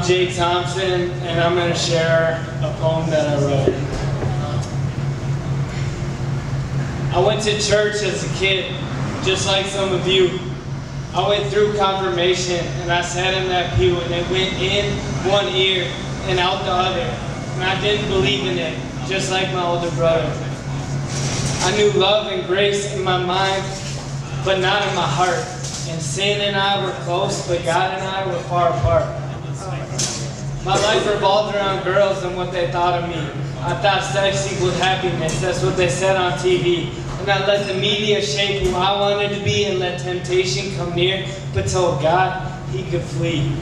I'm Jake Thompson, and I'm going to share a poem that I wrote. I went to church as a kid, just like some of you. I went through confirmation, and I sat in that pew, and it went in one ear and out the other. And I didn't believe in it, just like my older brother. I knew love and grace in my mind, but not in my heart. And sin and I were close, but God and I were far apart. My life revolved around girls and what they thought of me. I thought sex equaled happiness. That's what they said on TV. And I let the media shape who I wanted to be and let temptation come near, but told God he could flee.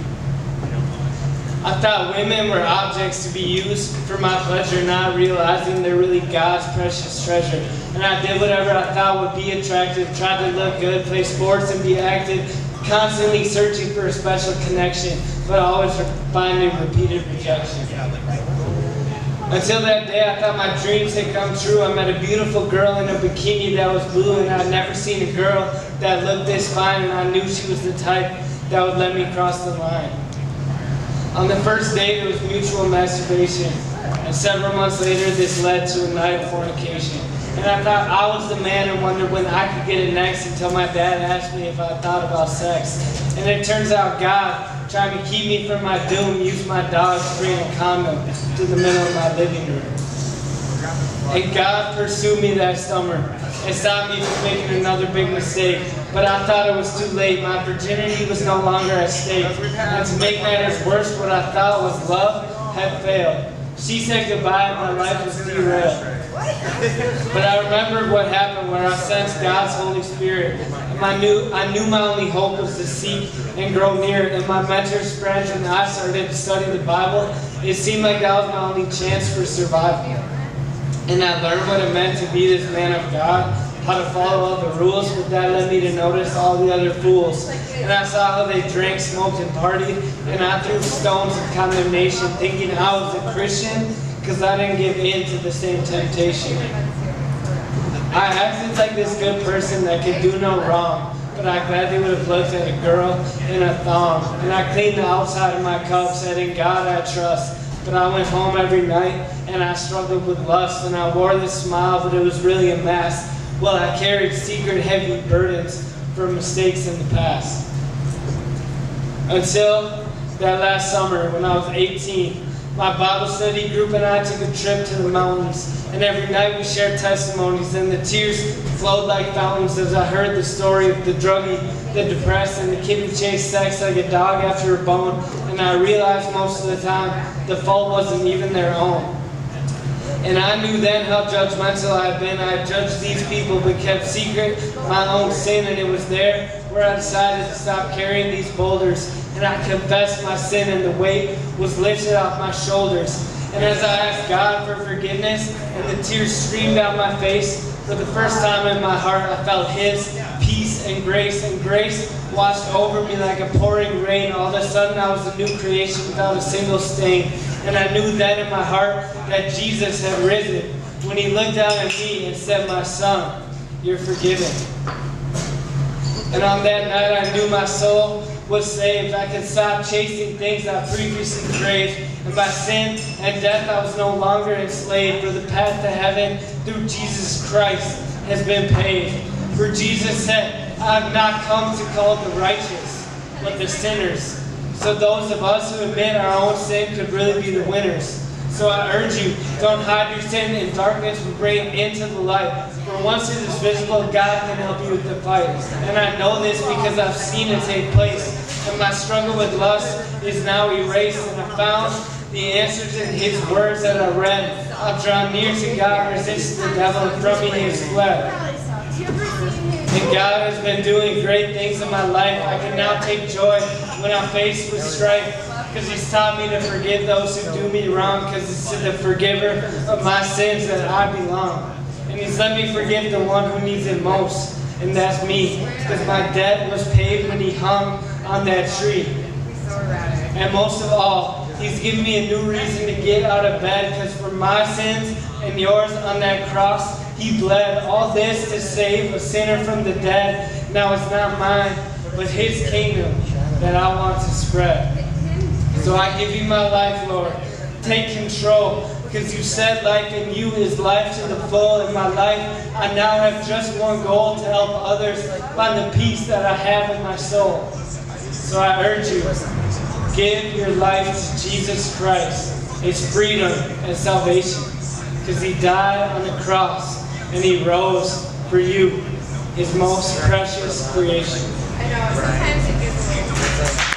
I thought women were objects to be used for my pleasure, not realizing they're really God's precious treasure. And I did whatever I thought would be attractive, tried to look good, play sports and be active, constantly searching for a special connection, but always finding repeated rejection. Until that day, I thought my dreams had come true. I met a beautiful girl in a bikini that was blue, and I'd never seen a girl that looked this fine, and I knew she was the type that would let me cross the line. On the first date, it was mutual masturbation, and several months later, this led to a night of fornication. And I thought I was the man and wondered when I could get it next until my dad asked me if I thought about sex. And it turns out God, trying to keep me from my doom, used my dog to bring a condom to the middle of my living room. And God pursued me that summer and stopped me from making another big mistake. But I thought it was too late. My virginity was no longer at stake. And to make matters worse, what I thought was love had failed. She said goodbye and my life was derailed. But I remembered what happened where I sensed God's Holy Spirit. And I knew my only hope was to seek and grow near. And my mentor's friends and I started to study the Bible. It seemed like that was my only chance for survival. And I learned what it meant to be this man of God, how to follow all the rules, but that led me to notice all the other fools. And I saw how they drank, smoked, and partied, and I threw stones of condemnation, thinking I was a Christian because I didn't give in to the same temptation. I acted like this good person that could do no wrong, but I gladly would have looked at a girl in a thong. And I cleaned the outside of my cup, said, "In God I trust." But I went home every night, and I struggled with lust, and I wore this smile, but it was really a mask. Well, I carried secret heavy burdens for mistakes in the past. Until that last summer when I was 18, my Bible study group and I took a trip to the mountains. And every night we shared testimonies, and the tears flowed like fountains as I heard the story of the druggie, the depressed, and the kid who chased sex like a dog after a bone. And I realized most of the time the fault wasn't even their own. And I knew then how judgmental I had been. I had judged these people but kept secret my own sin, and it was there where I decided to stop carrying these boulders. And I confessed my sin, and the weight was lifted off my shoulders. And as I asked God for forgiveness and the tears streamed down my face, for the first time in my heart I felt His peace and grace washed over me like a pouring rain. All of a sudden I was a new creation without a single stain. And I knew then in my heart that Jesus had risen when He looked down at me and said, "My son, you're forgiven." And on that night I knew my soul was saved. I could stop chasing things I previously craved. And by sin and death I was no longer enslaved. For the path to heaven through Jesus Christ has been paved. For Jesus said, "I have not come to call the righteous, but the sinners." So those of us who admit our own sin could really be the winners. So I urge you, don't hide your sin in darkness, but bring it into the light. For once it is visible, God can help you with the fight. And I know this because I've seen it take place. And my struggle with lust is now erased, and I found the answers in His words that I read. I've drawn near to God, resisted the devil, and from me He has fled. And God has been doing great things in my life. I can now take joy when I'm faced with strife, because He's taught me to forgive those who do me wrong, because it's to the forgiver of my sins that I belong. And He's let me forgive the one who needs it most, and that's me, because my debt was paid when He hung on that tree. And most of all, He's given me a new reason to get out of bed, because for my sins and yours on that cross, He bled. All this to save a sinner from the dead. Now it's not mine, but His kingdom that I want to spread. So I give you my life, Lord. Take control, because you said life in you is life to the full. In my life, I now have just one goal: to help others find the peace that I have in my soul. So I urge you, give your life to Jesus Christ. It's freedom and salvation, because He died on the cross and He rose for you, His most precious creation. I know, sometimes it gets weird.